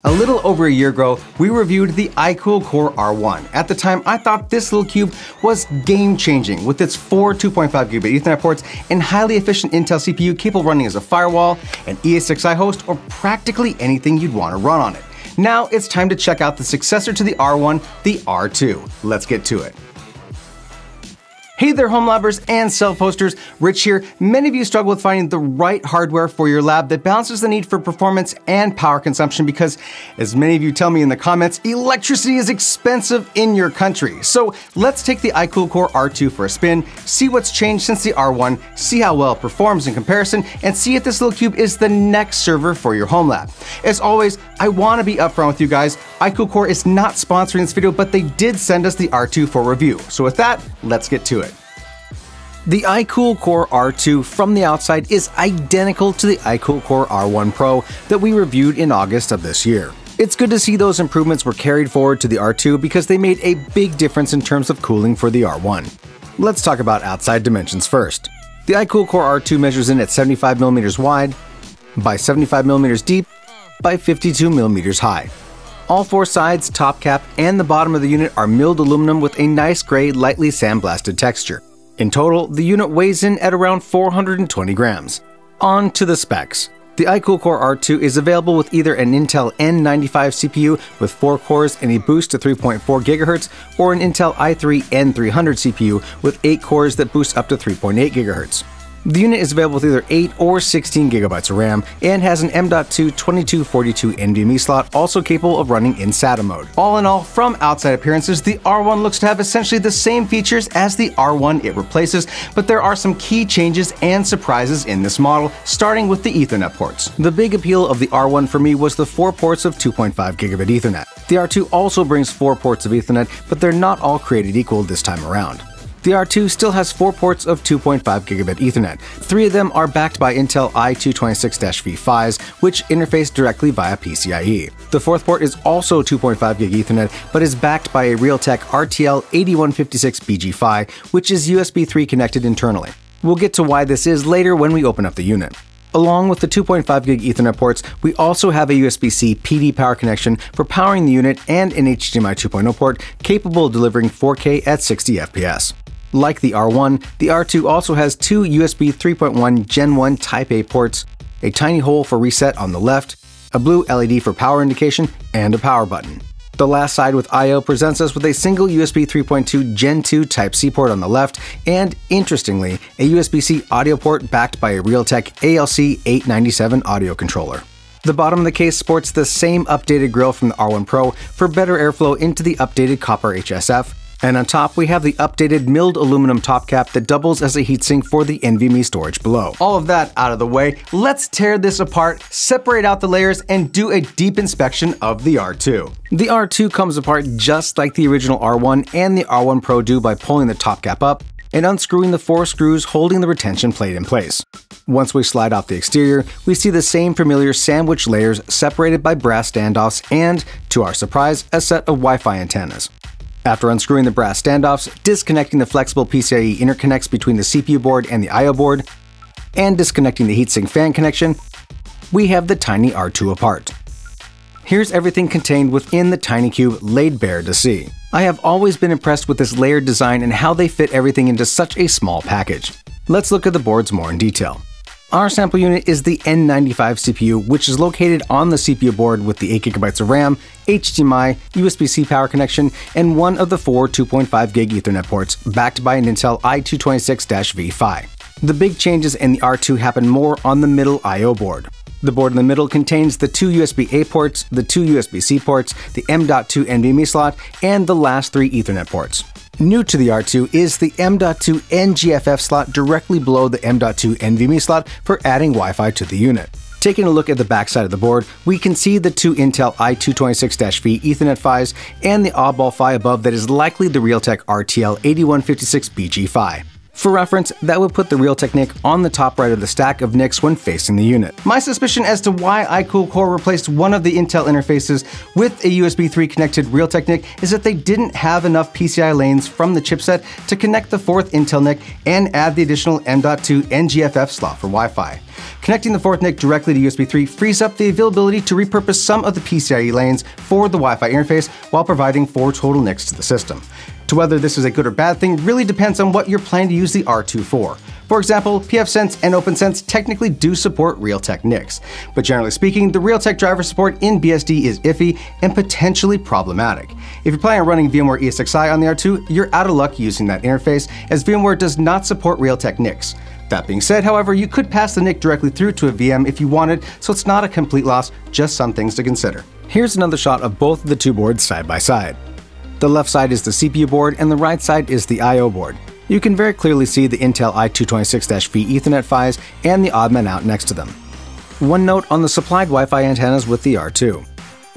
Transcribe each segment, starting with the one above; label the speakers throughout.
Speaker 1: A little over a year ago, we reviewed the iKOOLCORE R1. At the time, I thought this little cube was game-changing with its 4 2.5 gigabit Ethernet ports and highly efficient Intel CPU capable of running as a firewall, an ESXi host, or practically anything you'd want to run on it. Now it's time to check out the successor to the R1, the R2. Let's get to it. Hey there, Homelabbers and self-hosters, Rich here. Many of you struggle with finding the right hardware for your lab that balances the need for performance and power consumption because, as many of you tell me in the comments, electricity is expensive in your country. So let's take the iKOOLCORE R2 for a spin, see what's changed since the R1, see how well it performs in comparison, and see if this little cube is the next server for your home lab. As always, I want to be upfront with you guys. iKOOLCORE is not sponsoring this video, but they did send us the R2 for review. So with that, let's get to it. The iKOOLCORE R2 from the outside is identical to the iKOOLCORE R1 Pro that we reviewed in August of this year. It's good to see those improvements were carried forward to the R2 because they made a big difference in terms of cooling for the R1. Let's talk about outside dimensions first. The iKOOLCORE R2 measures in at 75mm wide, by 75mm deep, by 52mm high. All four sides, top cap, and the bottom of the unit are milled aluminum with a nice gray, lightly sandblasted texture. In total, the unit weighs in at around 420 grams. On to the specs. The iKOOLCORE R2 is available with either an Intel N95 CPU with 4 cores and a boost to 3.4 GHz, or an Intel i3 N300 CPU with 8 cores that boost up to 3.8 GHz. The unit is available with either 8 or 16 GB of RAM and has an M.2 2242 NVMe slot, also capable of running in SATA mode. All in all, from outside appearances, the R1 looks to have essentially the same features as the R1 it replaces, but there are some key changes and surprises in this model, starting with the Ethernet ports. The big appeal of the R1 for me was the 4 ports of 2.5 gigabit Ethernet. The R2 also brings 4 ports of Ethernet, but they're not all created equal this time around. The R2 still has 4 ports of 2.5 gigabit Ethernet. 3 of them are backed by Intel i226-V PHYs, which interface directly via PCIe. The 4th port is also 2.5 gig Ethernet, but is backed by a Realtek RTL8156BG PHY, which is USB 3 connected internally. We'll get to why this is later when we open up the unit. Along with the 2.5 gig Ethernet ports, we also have a USB-C PD power connection for powering the unit and an HDMI 2.0 port capable of delivering 4K at 60 FPS. Like the R1, the R2 also has 2 USB 3.1 Gen 1 Type A ports, a tiny hole for reset on the left, a blue LED for power indication, and a power button. The last side with I/O presents us with a single USB 3.2 Gen 2 Type-C port on the left, and, interestingly, a USB-C audio port backed by a Realtek ALC897 audio controller. The bottom of the case sports the same updated grille from the R1 Pro for better airflow into the updated copper HSF, and on top we have the updated milled aluminum top cap that doubles as a heatsink for the NVMe storage below. All of that out of the way, let's tear this apart, separate out the layers, and do a deep inspection of the R2. The R2 comes apart just like the original R1 and the R1 Pro do by pulling the top cap up and unscrewing the 4 screws holding the retention plate in place. Once we slide off the exterior, we see the same familiar sandwich layers separated by brass standoffs and, to our surprise, a set of Wi-Fi antennas. After unscrewing the brass standoffs, disconnecting the flexible PCIe interconnects between the CPU board and the I/O board, and disconnecting the heatsink fan connection, we have the tiny R2 apart. Here's everything contained within the tiny cube laid bare to see. I have always been impressed with this layered design and how they fit everything into such a small package. Let's look at the boards more in detail. Our sample unit is the N95 CPU, which is located on the CPU board with the 8GB of RAM, HDMI, USB-C power connection, and one of the 4 2.5 gig Ethernet ports, backed by an Intel i226-V PHY. The big changes in the R2 happen more on the middle I/O board. The board in the middle contains the 2 USB-A ports, the 2 USB-C ports, the M.2 NVMe slot, and the last 3 Ethernet ports. New to the R2 is the M.2 NGFF slot directly below the M.2 NVMe slot for adding Wi-Fi to the unit. Taking a look at the backside of the board, we can see the 2 Intel i226-V Ethernet PHYs and the oddball PHY above that is likely the Realtek RTL8156BG PHY. For reference, that would put the Realtek NIC on the top right of the stack of NICs when facing the unit. My suspicion as to why iKOOLCORE replaced one of the Intel interfaces with a USB 3 connected Realtek NIC is that they didn't have enough PCI lanes from the chipset to connect the fourth Intel NIC and add the additional M.2 NGFF slot for Wi-Fi. Connecting the fourth NIC directly to USB 3 frees up the availability to repurpose some of the PCIe lanes for the Wi-Fi interface while providing 4 total NICs to the system. To whether this is a good or bad thing really depends on what you're planning to use the R2 for. For example, pfSense and OPNsense technically do support Realtek NICs, but generally speaking, the Realtek driver support in BSD is iffy and potentially problematic. If you're planning on running VMware ESXi on the R2, you're out of luck using that interface, as VMware does not support Realtek NICs. That being said, however, you could pass the NIC directly through to a VM if you wanted, so it's not a complete loss, just some things to consider. Here's another shot of both of the two boards side by side. The left side is the CPU board and the right side is the I/O board. You can very clearly see the Intel i226-V Ethernet PHYs and the oddman out next to them. One note on the supplied Wi-Fi antennas with the R2.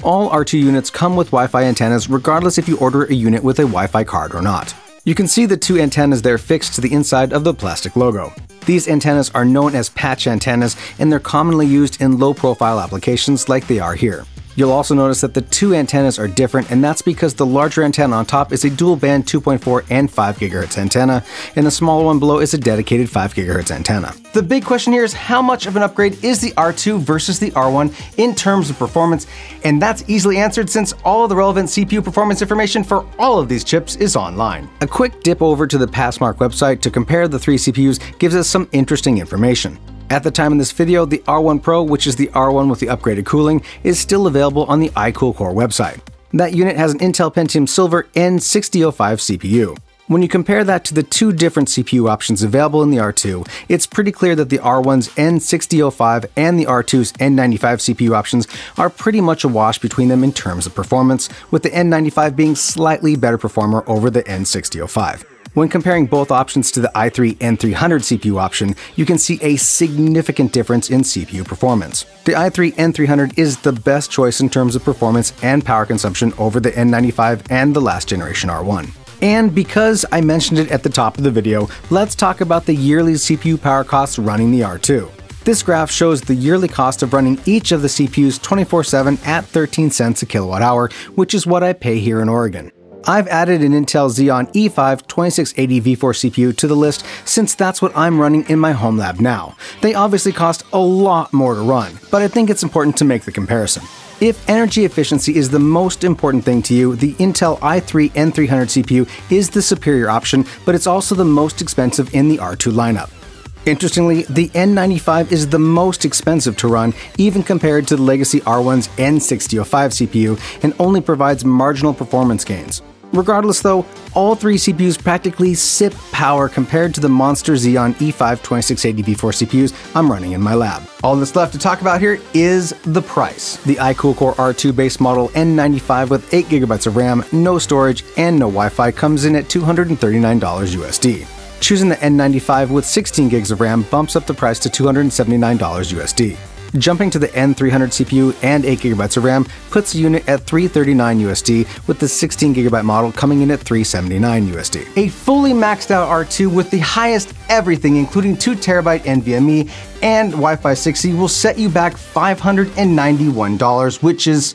Speaker 1: All R2 units come with Wi-Fi antennas regardless if you order a unit with a Wi-Fi card or not. You can see the two antennas there fixed to the inside of the plastic logo. These antennas are known as patch antennas and they're commonly used in low-profile applications like they are here. You'll also notice that the two antennas are different, and that's because the larger antenna on top is a dual-band 2.4 and 5 GHz antenna, and the smaller one below is a dedicated 5 GHz antenna. The big question here is how much of an upgrade is the R2 versus the R1 in terms of performance, and that's easily answered since all of the relevant CPU performance information for all of these chips is online. A quick dip over to the Passmark website to compare the three CPUs gives us some interesting information. At the time of this video, the R1 Pro, which is the R1 with the upgraded cooling, is still available on the iKOOLCORE website. That unit has an Intel Pentium Silver N6005 CPU. When you compare that to the two different CPU options available in the R2, it's pretty clear that the R1's N6005 and the R2's N95 CPU options are pretty much a wash between them in terms of performance, with the N95 being slightly better performer over the N6005. When comparing both options to the i3 N300 CPU option, you can see a significant difference in CPU performance. The i3 N300 is the best choice in terms of performance and power consumption over the N95 and the last generation R1. And because I mentioned it at the top of the video, let's talk about the yearly CPU power costs running the R2. This graph shows the yearly cost of running each of the CPUs 24/7 at 13 cents a kilowatt hour, which is what I pay here in Oregon. I've added an Intel Xeon E5 2680 V4 CPU to the list since that's what I'm running in my Homelab now. They obviously cost a lot more to run, but I think it's important to make the comparison. If energy efficiency is the most important thing to you, the Intel i3 N300 CPU is the superior option, but it's also the most expensive in the R2 lineup. Interestingly, the N95 is the most expensive to run, even compared to the legacy R1's N6005 CPU, and only provides marginal performance gains. Regardless though, all three CPUs practically sip power compared to the monster Xeon E5 2680 V4 CPUs I'm running in my lab. All that's left to talk about here is the price. The iKOOLCORE R2 base model N95 with 8 GB of RAM, no storage, and no Wi-Fi comes in at $239 USD. Choosing the N95 with 16 gigs of RAM bumps up the price to $279 USD. Jumping to the N300 CPU and 8 GB of RAM puts the unit at $339 USD, with the 16 GB model coming in at $379 USD. A fully maxed out R2 with the highest everything, including 2 TB NVMe and Wi-Fi 6E, will set you back $591, which is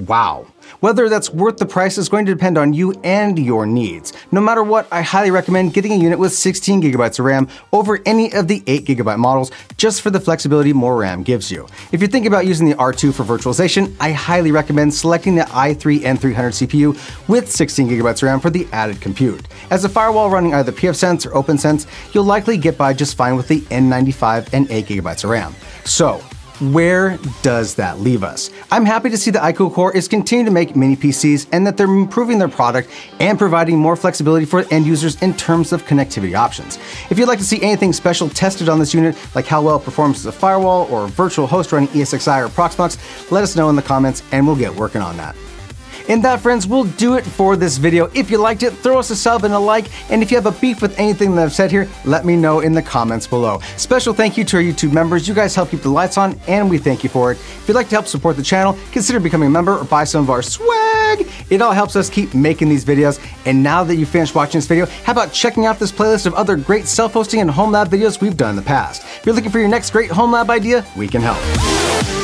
Speaker 1: wow. Whether that's worth the price is going to depend on you and your needs. No matter what, I highly recommend getting a unit with 16 GB of RAM over any of the 8 GB models, just for the flexibility more RAM gives you. If you're thinking about using the R2 for virtualization, I highly recommend selecting the i3 N300 CPU with 16 GB of RAM for the added compute. As a firewall running either pfSense or OPNsense, you'll likely get by just fine with the N95 and 8 GB of RAM. So, where does that leave us? I'm happy to see that iKOOLCORE is continuing to make mini PCs and that they're improving their product and providing more flexibility for end users in terms of connectivity options. If you'd like to see anything special tested on this unit, like how well it performs as a firewall or a virtual host running ESXi or Proxmox, let us know in the comments and we'll get working on that. And that, friends, will do it for this video. If you liked it, throw us a sub and a like, and if you have a beef with anything that I've said here, let me know in the comments below. Special thank you to our YouTube members. You guys help keep the lights on, and we thank you for it. If you'd like to help support the channel, consider becoming a member or buy some of our swag. It all helps us keep making these videos. And now that you've finished watching this video, how about checking out this playlist of other great self-hosting and home lab videos we've done in the past? If you're looking for your next great home lab idea, we can help.